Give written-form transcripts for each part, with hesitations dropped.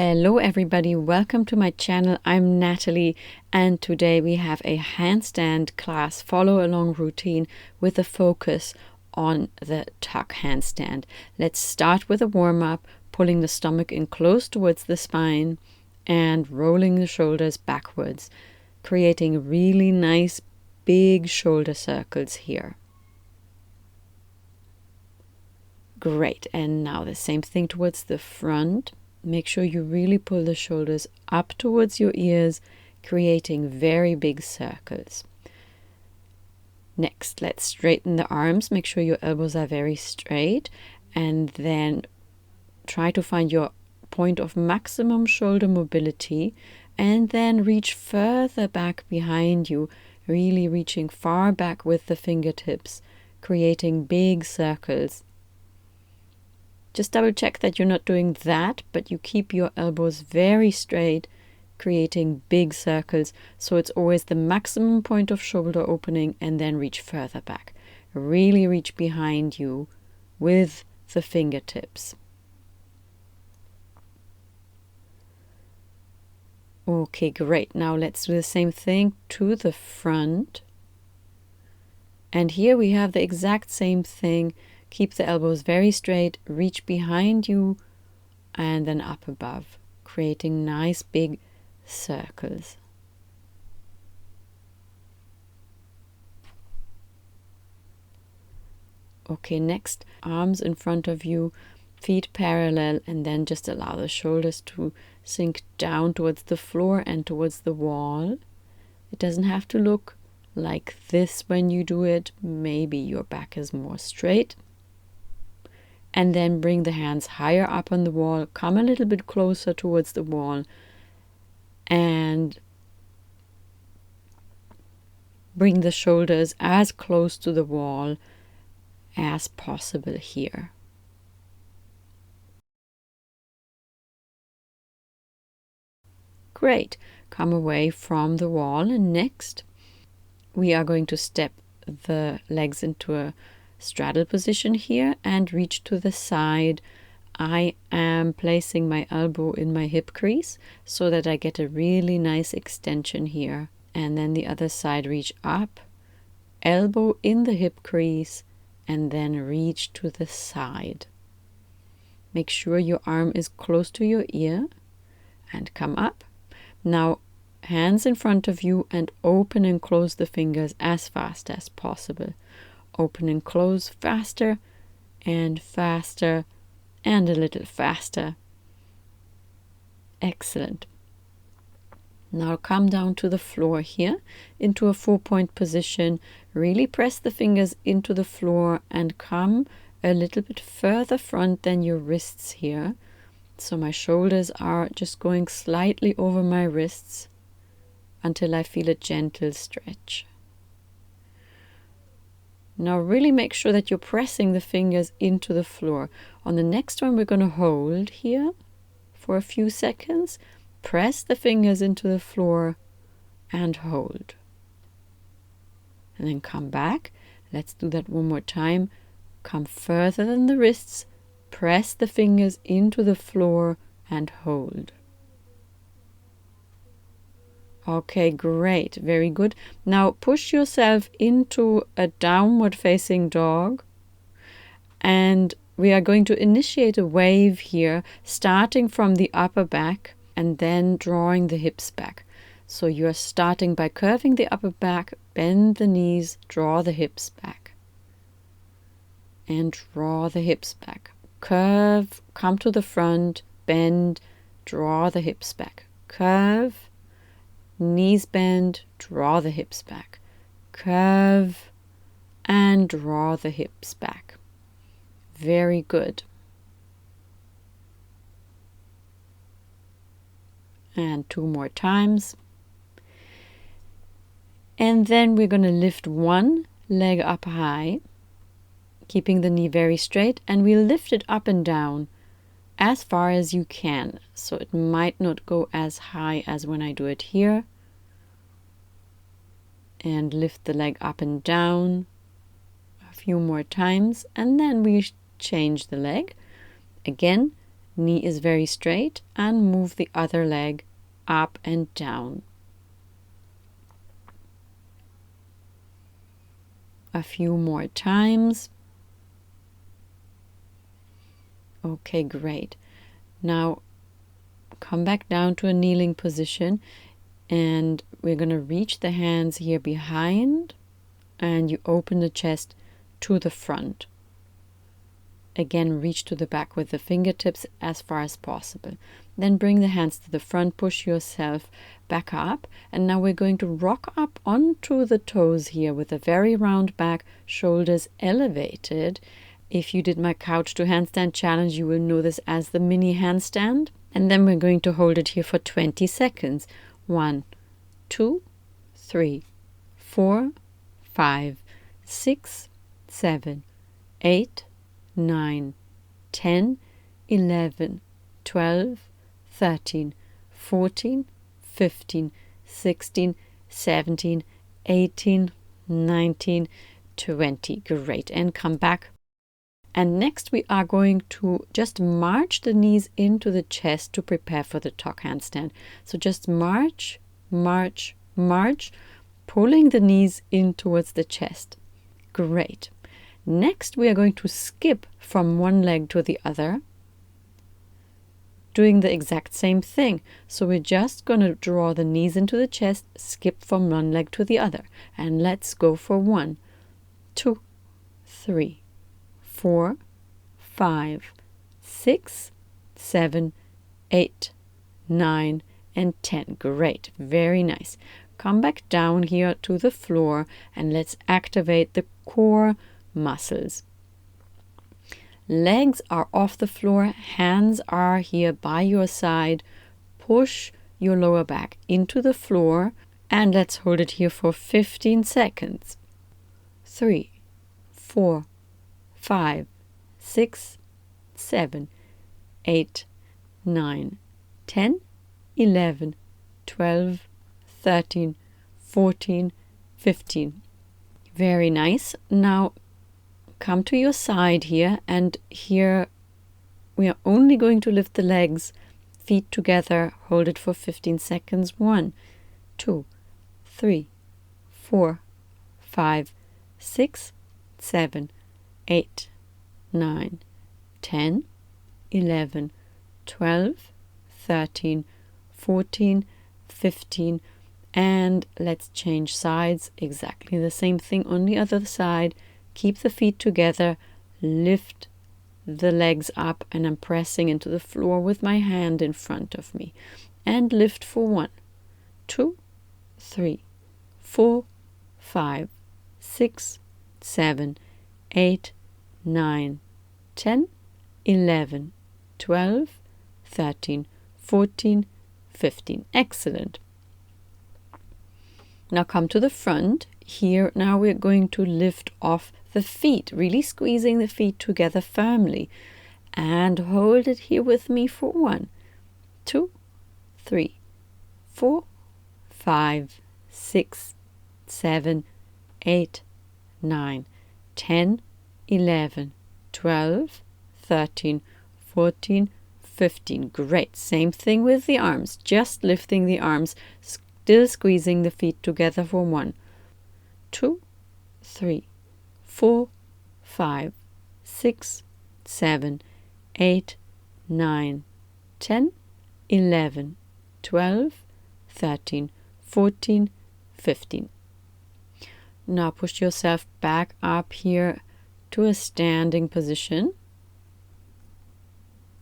Hello everybody, welcome to my channel. I'm Natalie and today we have a handstand class follow along routine with a focus on the tuck handstand. Let's start with a warm-up, pulling the stomach in close towards the spine and rolling the shoulders backwards, creating really nice big shoulder circles here. Great, and now the same thing towards the front. Make sure you really pull the shoulders up towards your ears, creating very big circles. Next, let's straighten the arms. Make sure your elbows are very straight, and then try to find your point of maximum shoulder mobility, and then reach further back behind you, really reaching far back with the fingertips, creating big circles. Just double check that you're not doing that, but you keep your elbows very straight, creating big circles. So it's always the maximum point of shoulder opening and then reach further back. Really reach behind you with the fingertips. Okay, great. Now let's do the same thing to the front. And here we have the exact same thing. Keep the elbows very straight, reach behind you and then up above, creating nice big circles. Okay, next, arms in front of you, feet parallel, and then just allow the shoulders to sink down towards the floor and towards the wall. It doesn't have to look like this when you do it. Maybe your back is more straight. And then bring the hands higher up on the wall, come a little bit closer towards the wall, and bring the shoulders as close to the wall as possible here. Great. Come away from the wall, and next we are going to step the legs into a straddle position here and reach to the side. I am placing my elbow in my hip crease so that I get a really nice extension here. And then the other side, reach up, elbow in the hip crease, and then reach to the side. Make sure your arm is close to your ear and come up. Now hands in front of you and open and close the fingers as fast as possible. Open and close faster and faster and a little faster. Excellent. Now come down to the floor here into a 4-point position. Really press the fingers into the floor and come a little bit further front than your wrists here. So my shoulders are just going slightly over my wrists until I feel a gentle stretch. Now really make sure that you're pressing the fingers into the floor. On the next one, we're going to hold here for a few seconds. Press the fingers into the floor and hold. And then come back. Let's do that one more time. Come further than the wrists. Press the fingers into the floor and hold. Okay, great. Very good. Now push yourself into a downward facing dog. And we are going to initiate a wave here, starting from the upper back and then drawing the hips back. So you're starting by curving the upper back, bend the knees, draw the hips back. And draw the hips back. Curve, come to the front, bend, draw the hips back. Curve. Knees bend, draw the hips back. Curve and draw the hips back. Very good. And 2 more times. And then we're going to lift one leg up high, keeping the knee very straight, and we'll lift it up and down as far as you can. So it might not go as high as when I do it here. And lift the leg up and down a few more times, and then we change the leg. Again, knee is very straight, and move the other leg up and down. A few more times. Okay, great. Now come back down to a kneeling position, and we're going to reach the hands here behind, and you open the chest to the front. Again, reach to the back with the fingertips as far as possible. Then bring the hands to the front, push yourself back up, and now we're going to rock up onto the toes here with a very round back, shoulders elevated. If you did my couch to handstand challenge, you will know this as the mini handstand. And then we're going to hold it here for 20 seconds. 1, 2, 3, 4, 5, 6, 7, 8, 9, 10, 11, 12, 13, 14, 15, 16, 17, 18, 19, 20. Great. And come back. And next we are going to just march the knees into the chest to prepare for the tuck handstand. So just march, march, march, pulling the knees in towards the chest. Great. Next we are going to skip from one leg to the other, doing the exact same thing. So we're just going to draw the knees into the chest, skip from one leg to the other. And let's go for 1, 2, 3, 4, 5, 6, 7, 8, 9, and 10. Great. Very nice. Come back down here to the floor and let's activate the core muscles. Legs are off the floor, hands are here by your side. Push your lower back into the floor and let's hold it here for 15 seconds. 3, 4, 5, 6, 7, 8, 9, 10, 11, 12, 13, 14, 15. Very nice. Now come to your side here, and here we are only going to lift the legs, feet together, hold it for 15 seconds. 1, 2, 3, 4, 5, 6, 7, 8, 9, 10, 11, 12, 13, 14, 15, and let's change sides. Exactly the same thing on the other side. Keep the feet together, lift the legs up, and I'm pressing into the floor with my hand in front of me. And lift for 1, 2, 3, 4, 5, 6, 7, 8, 9, 10, 11, 12, 13, 14, 15. Excellent. Now come to the front. Here now we're going to lift off the feet, really squeezing the feet together firmly. And hold it here with me for 1, 2, 3, 4, 5, 6, 7, 8, 9, 10, 11, 12, 13, 14, 15. Great. Same thing with the arms. Just lifting the arms, still squeezing the feet together for 1, 2, 3, 4, 5, 6, 7, 8, 9, 10, 11, 12, 13, 14, 15. Now push yourself back up here to a standing position.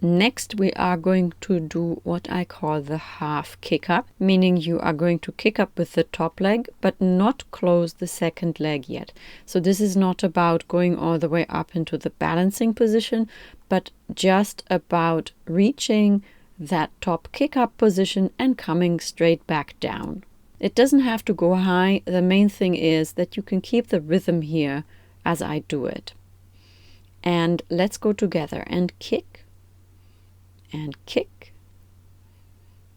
Next, we are going to do what I call the half kick up, meaning you are going to kick up with the top leg, but not close the second leg yet. So this is not about going all the way up into the balancing position, but just about reaching that top kick up position and coming straight back down. It doesn't have to go high. The main thing is that you can keep the rhythm here as I do it. And let's go together and kick. And kick,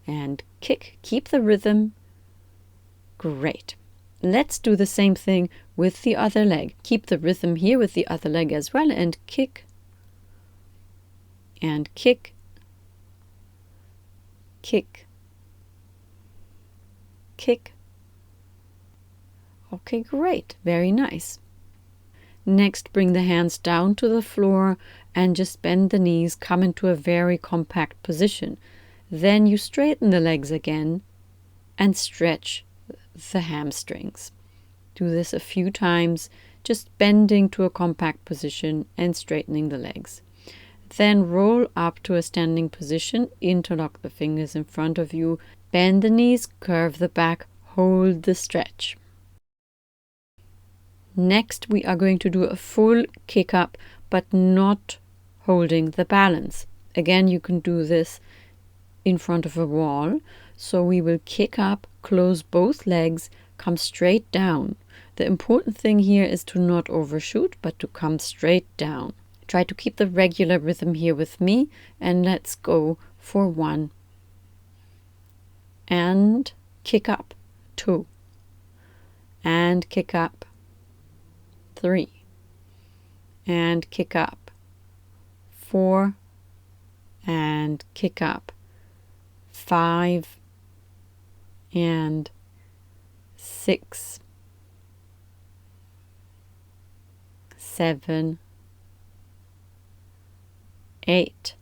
and kick. Keep the rhythm. Great. Let's do the same thing with the other leg. Keep the rhythm here with the other leg as well, and kick, kick, kick. Okay, great, very nice. Next, bring the hands down to the floor and just bend the knees, come into a very compact position. Then you straighten the legs again and stretch the hamstrings. Do this a few times, just bending to a compact position and straightening the legs. Then roll up to a standing position, interlock the fingers in front of you, bend the knees, curve the back, hold the stretch. Next, we are going to do a full kick up, but not holding the balance. Again, you can do this in front of a wall. So we will kick up, close both legs, come straight down. The important thing here is to not overshoot, but to come straight down. Try to keep the regular rhythm here with me, and let's go for 1. And kick up, 2. And kick up, 3. And kick up, 4. And kick up, 5. And 6, 7, 8.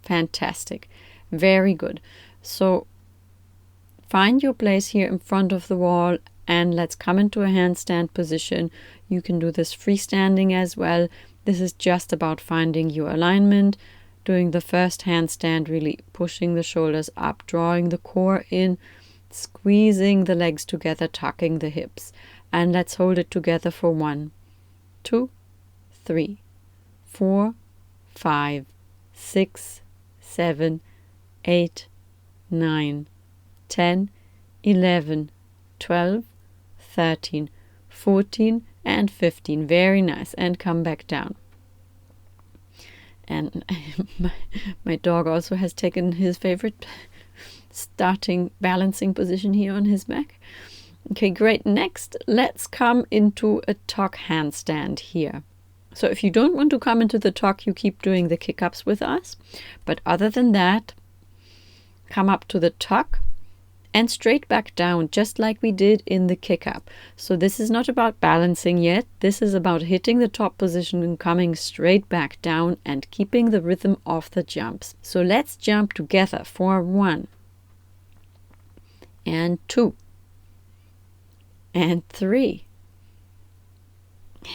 Fantastic. Very good. So find your place here in front of the wall and let's come into a handstand position. You can do this freestanding as well. This is just about finding your alignment. Doing the first handstand, really pushing the shoulders up, drawing the core in, squeezing the legs together, tucking the hips. And let's hold it together for 1, 2, 3, 4, 5, 6, 7, 8, 9, 10, 11, 12, 13, 14, and 15. Very nice. And come back down. And my dog also has taken his favorite starting balancing position here on his back. Okay, great. Next, let's come into a tuck handstand here. So if you don't want to come into the tuck, you keep doing the kick-ups with us. But other than that, come up to the tuck and straight back down, just like we did in the kick-up. So this is not about balancing yet. This is about hitting the top position and coming straight back down and keeping the rhythm of the jumps. So let's jump together for 1 and 2 and 3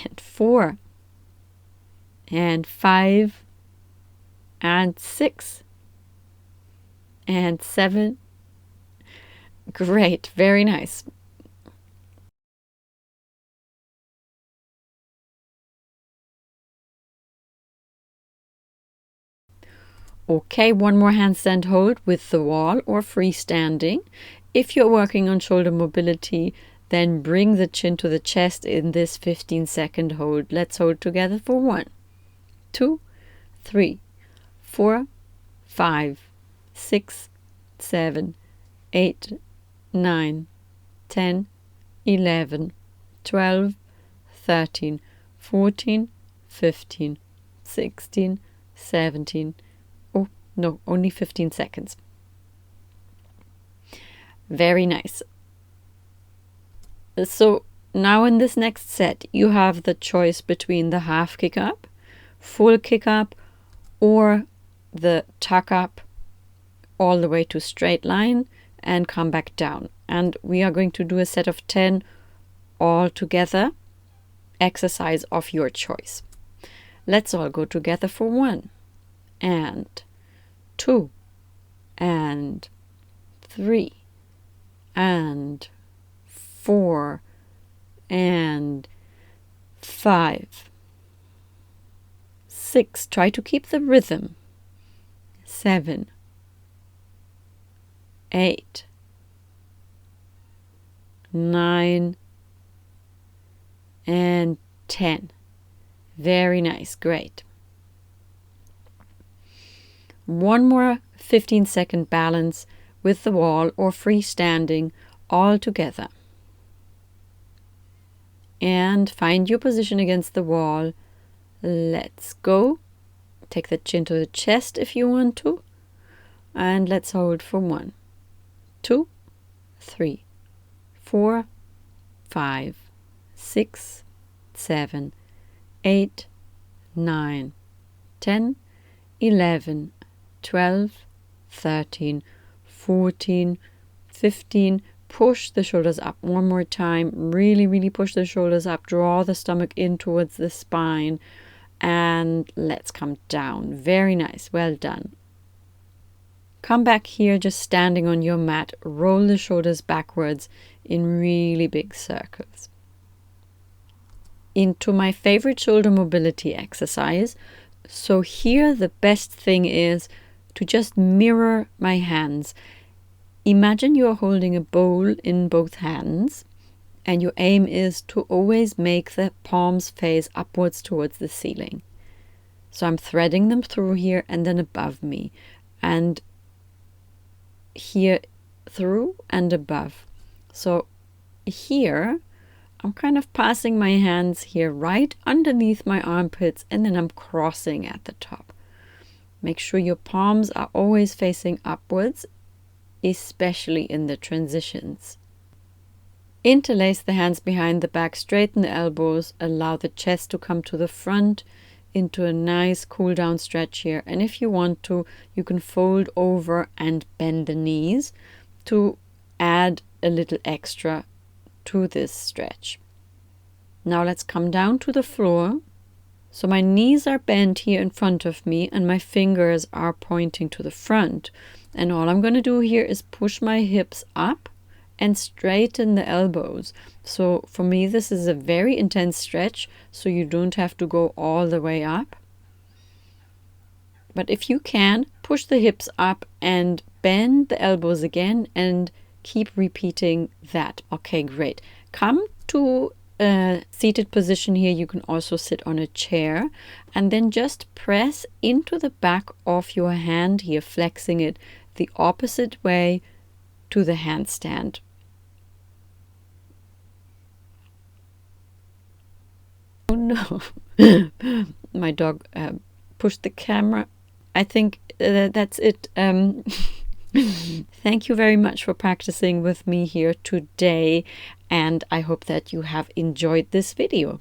and 4 and 5 and 6 and 7. Great, very nice. Okay, one more handstand hold with the wall or freestanding. If you're working on shoulder mobility, then bring the chin to the chest in this 15-second hold. Let's hold together for 1, 2, 3, 4, 5, 6, 7, 8, 9, 10, 11, 12, 13, 14, 15, 16, 17. Oh, no, only 15 seconds. Very nice. So now in this next set, you have the choice between the half kick up, full kick up, or the tuck up all the way to straight line and come back down. And we are going to do a set of 10 all together, exercise of your choice. Let's all go together for 1 and 2 and 3 and 4 and 5, 6. Try to keep the rhythm. 7, 8, 9, and 10. Very nice, great. One more 15-second balance with the wall or freestanding all together. And find your position against the wall. Let's go. Take the chin to the chest if you want to. And let's hold for 1, 2, 3, 4, 5, 6, 7, 8, 9, 10, 11, 12, 13, 14, 15. Push the shoulders up one more time. Really, really push the shoulders up. Draw the stomach in towards the spine. And let's come down. Very nice. Well done. Come back here, just standing on your mat. Roll the shoulders backwards in really big circles. Into my favorite shoulder mobility exercise. So here the best thing is to just mirror my hands. Imagine you're holding a bowl in both hands, and your aim is to always make the palms face upwards towards the ceiling. So I'm threading them through here and then above me, and here through and above. So here I'm kind of passing my hands here right underneath my armpits, and then I'm crossing at the top. Make sure your palms are always facing upwards, especially in the transitions. Interlace the hands behind the back, straighten the elbows, allow the chest to come to the front into a nice cool down stretch here. And if you want to, you can fold over and bend the knees to add a little extra to this stretch. Now let's come down to the floor. So my knees are bent here in front of me and my fingers are pointing to the front. And all I'm going to do here is push my hips up and straighten the elbows. So for me, this is a very intense stretch, so you don't have to go all the way up. But if you can, push the hips up and bend the elbows again and keep repeating that. Okay, great. Come to a seated position here. You can also sit on a chair and then just press into the back of your hand here, flexing it the opposite way to the handstand. Oh no, my dog pushed the camera. I think that's it. Thank you very much for practicing with me here today, and I hope that you have enjoyed this video.